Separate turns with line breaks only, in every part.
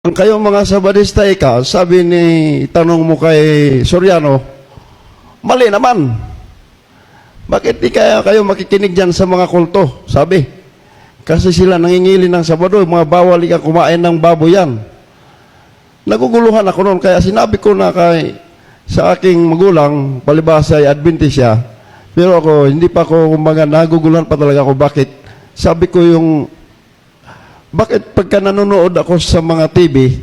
Ang kayong mga Sabadista sabi ni tanong mo kay Soriano, mali naman. Bakit di kaya kayo makikinig dyan sa mga kulto? Sabi, kasi sila nangingili ng Sabado, mga bawal ka kumain ng baboy yan. Naguguluhan ako noon, kaya sinabi ko na sa aking magulang, palibasa ay Adventist siya, pero ako, hindi pa ako, kumbaga, naguguluhan pa talaga ako. Bakit? Sabi ko bakit pagka nanonood ako sa mga TV,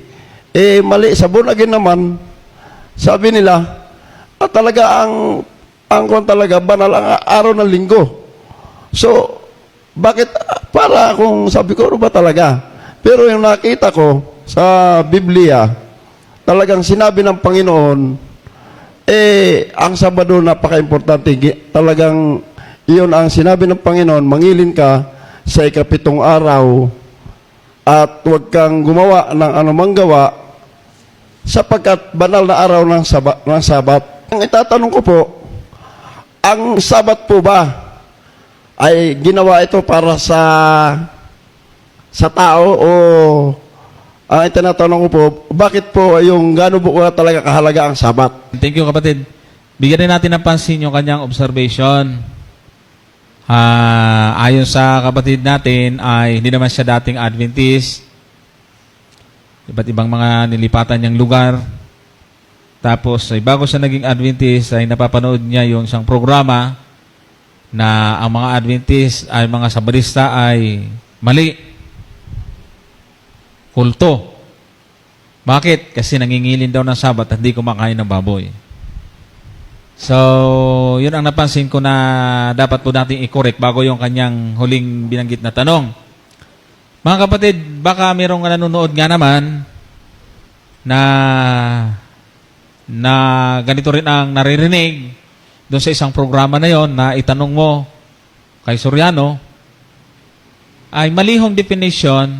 mali, sabon agin naman, sabi nila, talaga talaga, banal ang araw ng linggo. So, bakit, para akong, sabi ko, ano ba talaga? Pero yung nakita ko sa Biblia, talagang sinabi ng Panginoon, ang Sabado napaka-importante. Talagang, iyon ang sinabi ng Panginoon, mangilin ka sa ikapitong araw, at huwag kang gumawa ng anumang gawa sapagkat banal na araw ng Sabat. Ang itatanong ko po, ang Sabat po ba ay ginawa ito para sa tao o ang itinatanong ko po, bakit po yung gano'n po talaga kahalaga ang Sabat?
Thank you, kapatid. Bigyan rin natin ng pansin yung kanyang observation. Ayon sa kapatid natin ay hindi naman siya dating Adventist. Iba't ibang mga nilipatan niyang lugar. Tapos ay bago siya naging Adventist ay napapanood niya yung isang programa na ang mga Adventist ay mga Sabadista ay mali. Kulto. Bakit? Kasi nangingilin daw ng Sabat at hindi kumakain ng baboy. So, yun ang napansin ko na dapat po natin i-correct bago yung kanyang huling binanggit na tanong. Mga kapatid, baka mayroong nanonood nga naman na ganito rin ang naririnig doon sa isang programa na yon na itanong mo kay Soriano, ay malihong definition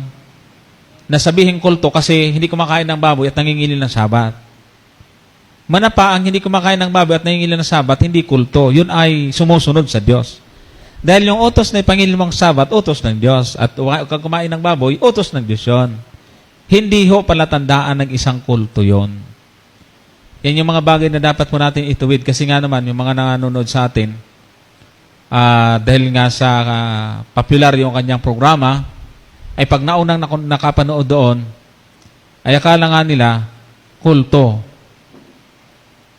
na sabihin kulto kasi hindi kumakain ng baboy at nangingilin ng Sabat. Manapa ang hindi kumakain ng baboy at nangingilin ng Sabat, hindi kulto. Yun ay sumusunod sa Diyos. Dahil yung utos na ipangilin mong Sabat, utos ng Diyos. At kung kumain ng baboy, utos ng Diyos yun. Hindi ho palatandaan ng isang kulto yun. Yan yung mga bagay na dapat po natin ituwid. Kasi nga naman, yung mga nanonood sa atin, dahil nga sa popular yung kanyang programa, ay pag naunang nakapanood doon, ay akala nga nila, kulto.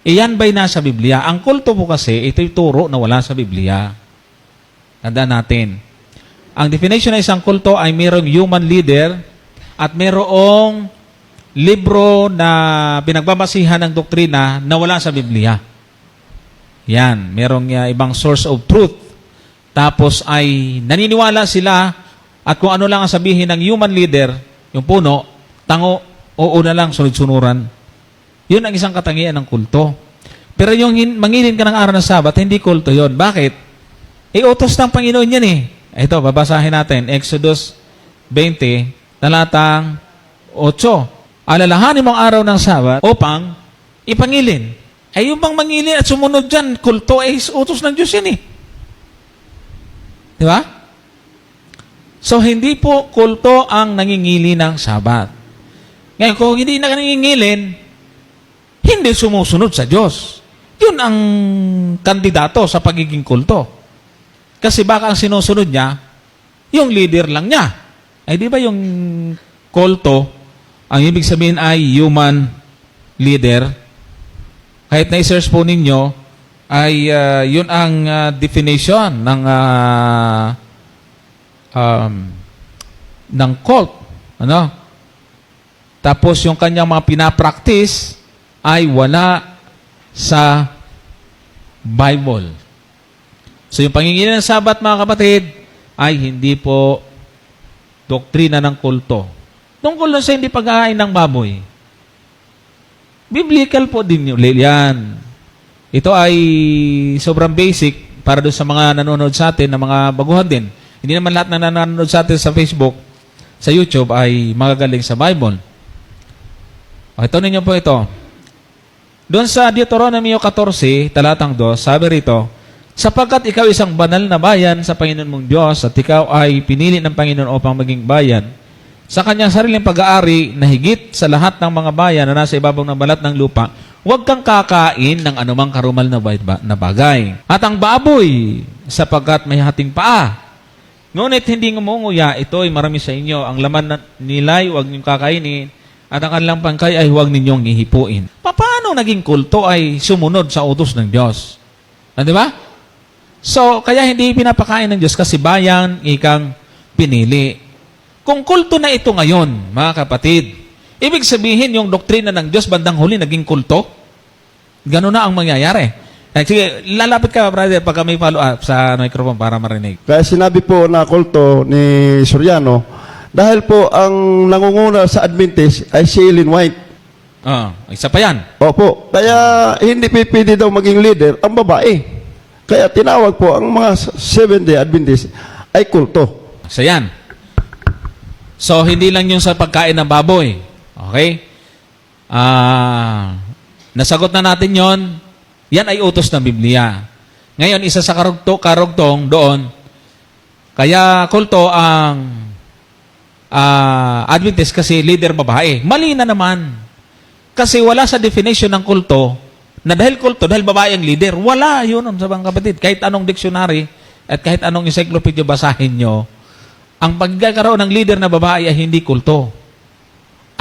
Iyan ba'y nasa Biblia? Ang kulto po kasi, ito'y turo na wala sa Biblia. Tandaan natin. Ang definition ng isang kulto ay mayroong human leader at mayroong libro na pinagbabasihan ng doktrina na wala sa Biblia. Yan. Mayroong ibang source of truth. Tapos ay naniniwala sila at kung ano lang ang sabihin ng human leader, yung puno, tango, oo na lang, sunod-sunuran. Yun ang isang katangian ng kulto. Pero yung mangilin ka ng araw ng Sabat, hindi kulto yun. Bakit? Utos ng Panginoon yan eh. Ito, babasahin natin. Exodus 20, talatang 8. Alalahanin mong araw ng Sabat upang ipangilin. Yung bang mangilin at sumunod dyan, kulto, utos ng Diyos yan eh. Di ba? So, hindi po kulto ang nangingili ng Sabat. Ngayon, kung hindi na nangingilin, hindi sumusunod sa Diyos. Yun ang kandidato sa pagiging kulto. Kasi baka ang sinusunod niya, yung leader lang niya. Ay di ba yung kulto, ang ibig sabihin ay human leader. Kahit na-search po ninyo, ay yun ang definition ng cult. Ano? Tapos yung kanyang mga pinapractice ay wala sa Bible. So yung pangingilin ng Sabat, mga kapatid, ay hindi po doktrina ng kulto. Tungkol sa hindi pag-ain ng baboy. Biblical po din yan. Ito ay sobrang basic para doon sa mga nanonood sa atin, na mga baguhan din. Hindi naman lahat na nanonood sa atin sa Facebook, sa YouTube, ay magagaling sa Bible. Ito ninyo po ito. Doon sa Deuteronomy 14, talatang 2, sabi rito, sapagkat ikaw isang banal na bayan sa Panginoon mong Diyos at ikaw ay pinili ng Panginoon upang maging bayan, sa kanyang sariling pag-aari na higit sa lahat ng mga bayan na nasa ibabaw ng balat ng lupa, huwag kang kakain ng anumang karumal na bagay. At ang baboy, sapagkat may hating paa. Ngunit hindi ngumunguya, ito ay marami sa inyo. Ang laman nila'y huwag ninyong kakainin, at ang kanilang pangkay ay huwag ninyong ihipuin. Paano naging kulto ay sumunod sa utos ng Diyos? Di ba? So, kaya hindi pinapakain ng Diyos kasi bayan ikang pinili. Kung kulto na ito ngayon, mga kapatid, ibig sabihin yung doktrina ng Diyos bandang huli naging kulto? Ganun na ang mangyayari. Sige, lalapit ka, brother, pagka may follow-up sa microphone para marinig.
Kaya sinabi po na kulto ni Soriano, dahil po ang nangunguna sa Adventist ay si Ellen White.
Isa pa yan.
Opo. Kaya hindi pipili daw maging leader ang babae. Kaya tinawag po ang mga Seventh-day Adventist ay kulto.
So yan. So, hindi lang yung sa pagkain ng baboy. Okay? Nasagot na natin yon. Yan ay utos ng Biblia. Ngayon, isa sa karugtong doon, kaya kulto ang Adventist kasi leader babae. Mali na naman. Kasi wala sa definition ng kulto na dahil kulto, dahil babae ang leader. Wala yun sa mga kapatid. Kahit anong dictionary at kahit anong encyclopedia basahin nyo, ang pagkakaroon ng leader na babae ay hindi kulto.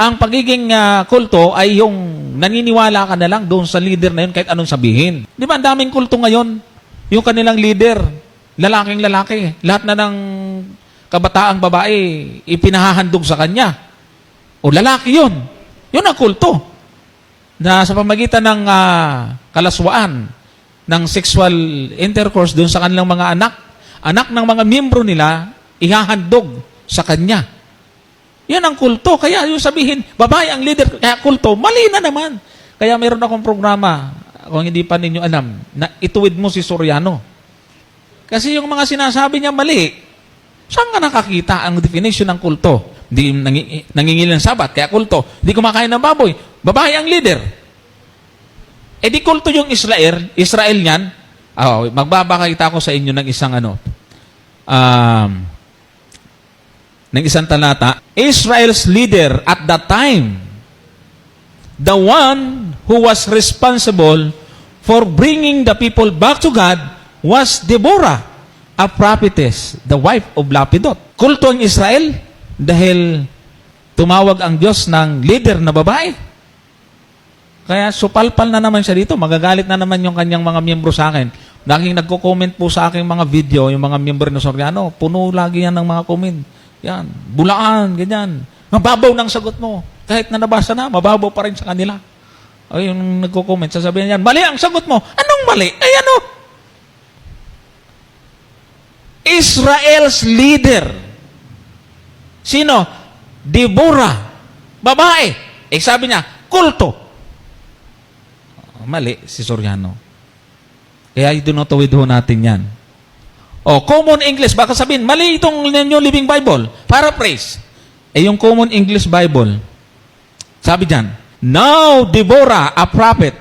Ang pagiging kulto ay yung naniniwala ka na lang doon sa leader na yun kahit anong sabihin. Di ba ang daming kulto ngayon? Yung kanilang leader, lalaking lalaki. Lahat na ng kabataang babae ipinahahandog sa kanya. O lalaki yun. Yun ang kulto. Na sa pamagitan ng kalaswaan, ng sexual intercourse doon sa kanilang mga anak ng mga miyembro nila, ihahandog sa kanya. Yan ang kulto. Kaya yung sabihin, babae ang leader, kaya kulto, mali na naman. Kaya mayroon akong programa, kung hindi pa ninyo alam, na ituwid mo si Soriano. Kasi yung mga sinasabi niya mali, saan ka nakakita ang definition ng kulto? Hindi nangingil ng sabat, kaya kulto. Hindi kumakain ng baboy, babae ang leader. Eh di kulto yung Israel niyan. Magbabakita ko sa inyo ng isang ng isang talata, Israel's leader at that time, the one who was responsible for bringing the people back to God was Deborah, a prophetess, the wife of Lapidot. Kulto ang Israel dahil tumawag ang Diyos ng leader na babae. Kaya supalpal na naman siya dito. Magagalit na naman yung kanyang mga miyembro sa akin. Laging nagko-comment po sa aking mga video, yung mga miyembro ng Soriano, puno lagi yan ng mga comment. Yan, bulaan, ganyan. Mababaw ng sagot mo. Kahit na nabasa na, mababaw pa rin sa kanila. Ay, yung nagko-comment, sasabihin yan, mali ang sagot mo. Anong mali? Ay, ano? Israel's leader. Sino? Deborah. Babae. Eh, sabi niya, kulto. Mali si Soriano. Kaya itunutawid ho natin yan. Common English. Baka sabihin, mali itong New Living Bible. Paraphrase. Yung Common English Bible, sabi dyan, now Deborah, a prophet,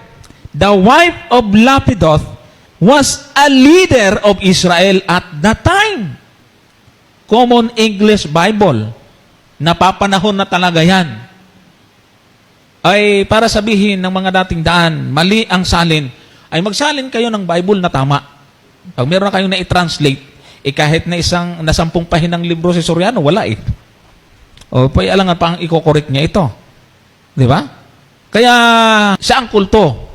the wife of Lapidoth, was a leader of Israel at that time. Common English Bible. Napapanahon na talaga yan. Ay para sabihin ng mga dating daan, mali ang salin, ay magsalin kayo ng Bible na tama. Pag meron na kayong na-translate, kahit na 10 pahinang libro si Soriano, wala alangan pa ang iko-correct niya ito. Di ba? Kaya siya ang kulto.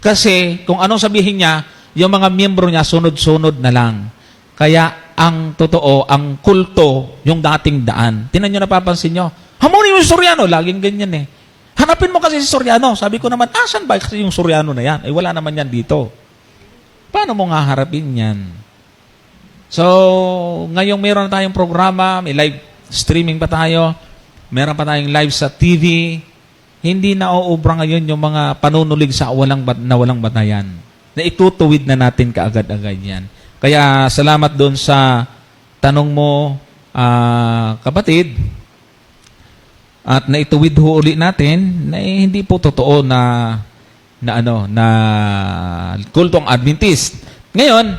Kasi kung anong sabihin niya, yung mga miyembro niya, sunod-sunod na lang. Kaya ang totoo, ang kulto, yung dating daan. Tinan nyo, napapansin nyo, hamunin mo si Soriano, laging ganyan Hanapin mo kasi si Soriano. Sabi ko naman, asan ba kasi yung Soriano na yan? Wala naman yan dito. Paano mo nga harapin yan? So, ngayong meron na tayong programa, may live streaming pa tayo, meron pa tayong live sa TV, hindi na uubra ngayon yung mga panunulig sa walang batayan. Na itutuwid na natin kaagad-agad yan. Kaya, salamat doon sa tanong mo, kapatid, at naituwid ho uli natin na hindi po totoo na kultong Adventist. Ngayon,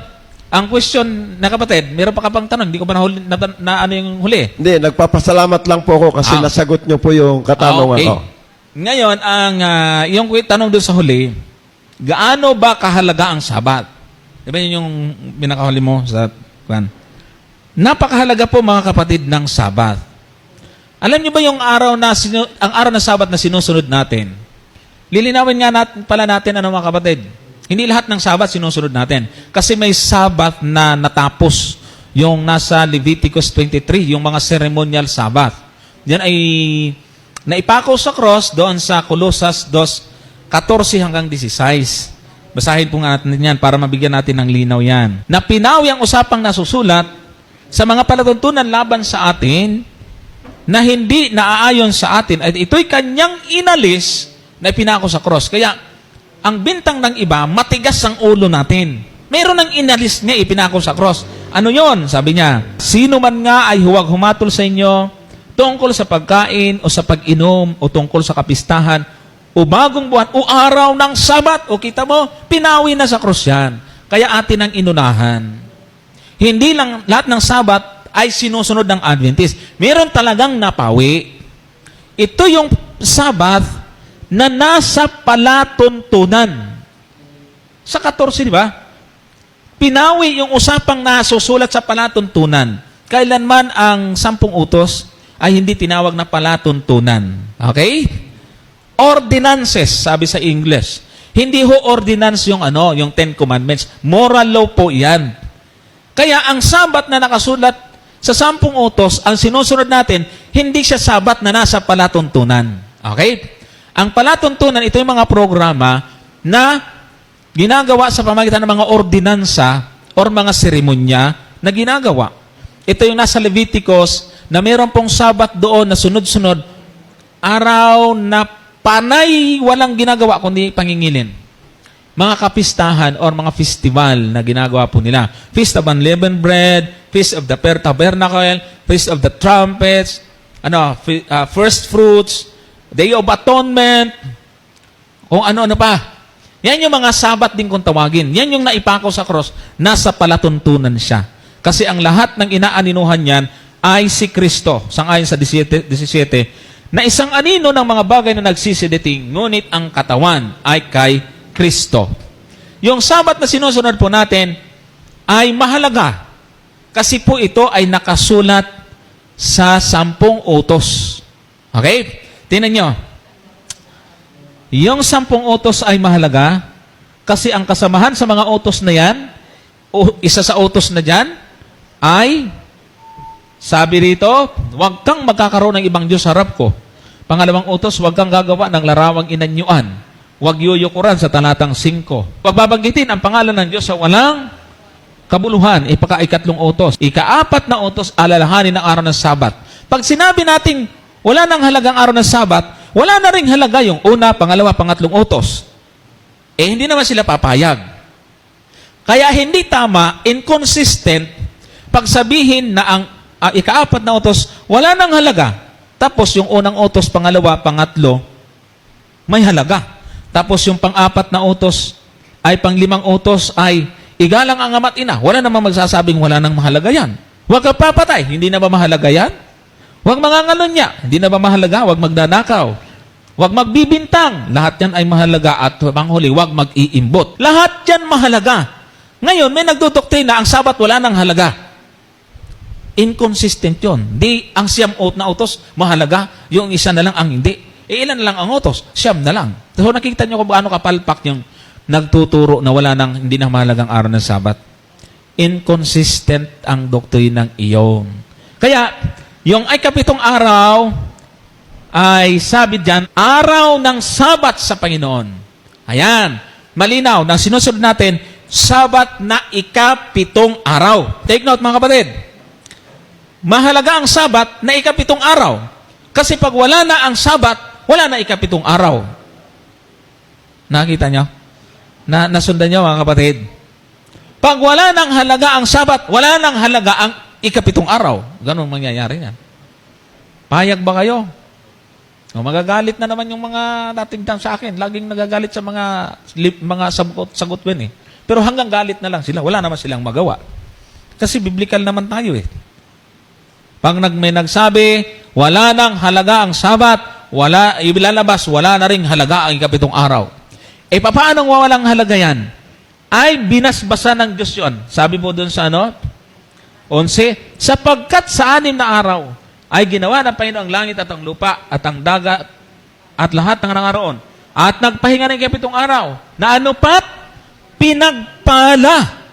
Ang question na kapatid, meron pa ka pang tanong, hindi ko pa nahuli, na ano yung huli.
Hindi, nagpapasalamat lang po ako kasi nasagot nyo po yung katanungan
Okay.
ko.
Ngayon, yung tanong doon sa huli, gaano ba kahalaga ang Sabat? Di ba yun yung pinakahuli mo sa kwan? Napakahalaga po mga kapatid ng Sabat. Alam niyo ba yung araw na ang araw ng Sabat na sinusunod natin? Lilinawin nga pala natin ano mga kapatid. Hindi lahat ng Sabat sinusunod natin. Kasi may Sabat na natapos yung nasa Leviticus 23, yung mga ceremonial Sabat. Yan ay naipako sa cross doon sa Colossus 2:14 hanggang 16. Basahin po nga natin yan para mabigyan natin ng linaw yan. Na pinawi ang usapang nasusulat sa mga palatuntunan laban sa atin na hindi naaayon sa atin at ito'y kanyang inalis na ipinako sa cross. Kaya ang bintang ng iba, matigas ang ulo natin. Meron ng inalis niya, ipinako sa cross. Ano yon? Sabi niya, sino man nga ay huwag humatol sa inyo tungkol sa pagkain o sa pag-inom o tungkol sa kapistahan o bagong buwan o araw ng Sabat. O kita mo, pinawi na sa cross yan. Kaya atin ang inunahan. Hindi lang lahat ng Sabat ay sinusunod ng Adventist. Meron talagang napawi. Ito yung Sabat na nasa palatuntunan. Sa 14, di ba? Pinawi yung usapang nasusulat sa palatuntunan. Kailanman ang 10 utos ay hindi tinawag na palatuntunan. Okay? Ordinances, sabi sa English. Hindi ho ordinance yung yung 10 Commandments. Moral law po yan. Kaya ang Sabat na nakasulat sa 10 utos, ang sinusunod natin, hindi siya Sabat na nasa palatuntunan. Okay? Ang palatuntunan, ito yung mga programa na ginagawa sa pamagitan ng mga ordinansa or mga seremonya na ginagawa. Ito yung nasa Leviticus na mayroon pong Sabat doon na sunod-sunod, araw na panay walang ginagawa kundi pangingilin. Mga kapistahan or mga festival na ginagawa po nila. Feast of Unleavened Bread, Feast of the Tabernacle, Feast of the Trumpets, First Fruits, Day of Atonement, kung ano-ano pa. Yan yung mga Sabat din kung tawagin. Yan yung naipako sa cross, nasa palatuntunan siya. Kasi ang lahat ng inaaninuhan yan ay si Kristo. Sangayon sa 17, na isang anino ng mga bagay na nagsisidating, ngunit ang katawan ay kay Kristo. Yung Sabat na sinusunod po natin ay mahalaga. Kasi po ito ay nakasulat sa 10 utos. Okay? Tingnan nyo. Yung 10 utos ay mahalaga kasi ang kasamahan sa mga utos na yan, isa sa utos na dyan, ay sabi rito, huwag kang magkakaroon ng ibang Diyos sa harap ko. Pangalawang utos, huwag kang gagawa ng larawang inanyuan. Huwag yuyukuran sa talatang 5. Huwag babanggitin ang pangalan ng Diyos sa walang kabuluhan. Ika-3 utos. Ika-4 na utos, alalahanin ang araw ng Sabat. Pag sinabi nating wala nang halagang araw ng Sabat, wala na ring halaga yung una, pangalawa, pangatlong utos. Hindi naman sila papayag. Kaya hindi tama, inconsistent, pagsabihin na ang ika-4 na utos, wala nang halaga. Tapos yung unang utos, pangalawa, pangatlo, may halaga. Tapos yung pang-4 na utos, ay pang-5 utos, ay igalang ang ama't ina. Wala namang magsasabing wala nang mahalaga yan. Huwag ka papatay, hindi na ba mahalaga yan? Huwag mangangalunya, hindi na ba mahalaga? Huwag magdanakaw. Huwag magbibintang, lahat yan ay mahalaga. At panghuli, huwag mag-iimbot. Lahat yan mahalaga. Ngayon, may nagdudoktrina, ang Sabat wala nang halaga. Inconsistent yun. Di, ang 9 na utos, mahalaga. Yung isa na lang ang hindi. Ilan na lang ang utos? 9 na lang. So nakikita nyo kung gaano kapalpak yung nagtuturo na wala nang, hindi na mahalagang araw ng Sabat. Inconsistent ang doktrinang iyon. Kaya, yung ika-7 araw, ay sabi diyan, araw ng Sabat sa Panginoon. Ayan, malinaw, na sinusunod natin, Sabat na ika-7 araw. Take note mga kapatid. Mahalaga ang Sabat na ika-7 araw. Kasi pag wala na ang Sabat, wala na ika-7 araw. Nakita nyo? Nasundan nyo mga kapatid? Pag wala nang halaga ang Sabat, wala nang halaga ang ika-7 araw. Ganun mangyayari yan. Payag ba kayo? Magagalit na naman yung mga dating sa akin. Laging nagagalit sa mga sagot-sagot Pero hanggang galit na lang sila. Wala naman silang magawa. Kasi biblical naman tayo eh. Pag may nagsabi, wala nang halaga ang Sabat, ilalabas, wala na ring halaga ang ikapitong araw. Eh, paano wawalang halaga yan? Ay, binasbasa ng Diyos yun. Sabi po dun sa 11, sapagkat sa 6 na araw, ay ginawa ng Panginoon ang langit at ang lupa, at ang dagat, at lahat ng nangaroon. At nagpahinga ng ikapitong araw, na pinagpala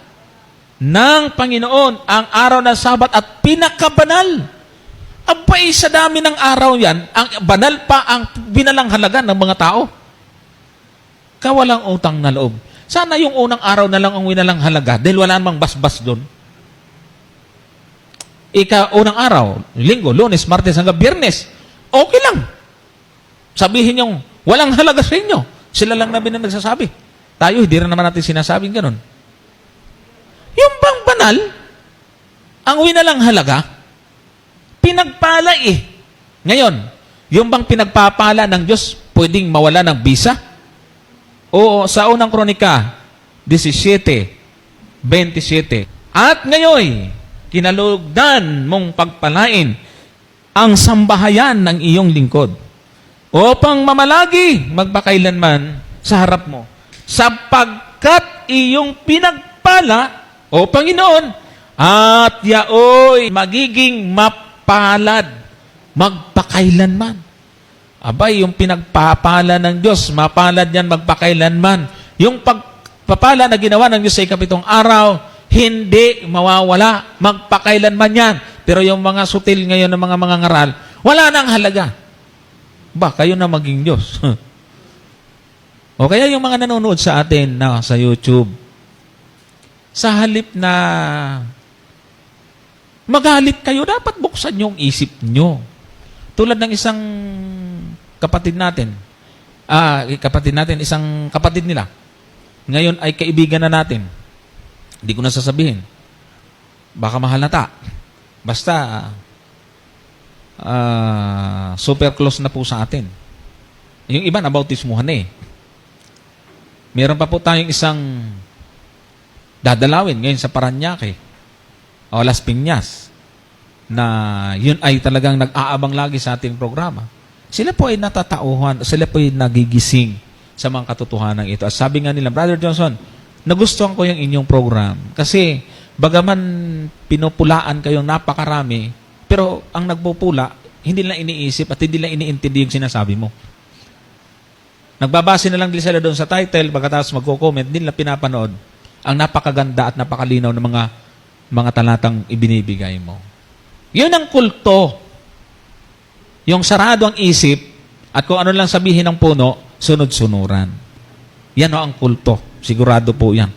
ng Panginoon ang araw ng Sabat at pinakabanal. Abay, sa dami ng araw yan, ang banal pa ang binalang halaga ng mga tao. Kawalang utang na loob. Sana yung unang araw na lang ang winalang halaga dahil wala namang basbas doon. Unang araw, Linggo, Lunes, Martes hanggang Biyernes, okay lang. Sabihin yung walang halaga sa inyo. Sila lang na nagsasabi. Tayo, hindi rin naman natin sinasabing ganun. Yung bang banal, ang winalang halaga, pinagpala eh. Ngayon, yung bang pinagpapala ng Diyos, pwedeng mawala ng bisa? Oo, sa unang kronika, 17:27. At ngayon, kinalugdan mong pagpalain ang sambahayan ng iyong lingkod upang mamalagi magpakailanman sa harap mo. Sapagkat iyong pinagpala, o Panginoon, at yaoy magiging mapalad magpakailanman. Abay, yung pinagpapala ng Diyos, mapalad yan magpakailanman. Yung pagpapala na ginawa ng Diyos sa ikapitong araw, hindi mawawala, magpakailanman yan. Pero yung mga sutil ngayon ng mga ngaral, wala nang halaga. Ba, kayo na maging Diyos. O kaya yung mga nanonood sa atin sa YouTube, sa halip na magalit kayo, dapat buksan yung isip nyo. Tulad ng isang kapatid natin, isang kapatid nila, ngayon ay kaibigan na natin. Hindi ko na sasabihin. Baka mahalata. Basta, super close na po sa atin. Yung iba, nabautismuhan eh. Meron pa po tayong isang dadalawin ngayon sa Paranaque o Las Piñas na yun ay talagang nag-aabang lagi sa ating programa. Sila po ay natatauhan, sila po ay nagigising sa mga katotohanan ito. At sabi nga nila, Brother Johnson, nagustuhan ko yung inyong program kasi bagaman pinupulaan kayong napakarami, pero ang nagpupula, hindi lang iniisip at hindi lang iniintindi yung sinasabi mo. Nagbabase na lang din sila doon sa title, pagkatapos magko-comment, hindi lang pinapanood ang napakaganda at napakalinaw ng mga talatang ibinibigay mo. Yun ang kulto. Yung sarado ang isip at kung ano lang sabihin ng puno, sunod-sunuran. Yan o ang kulto. Sigurado po yan.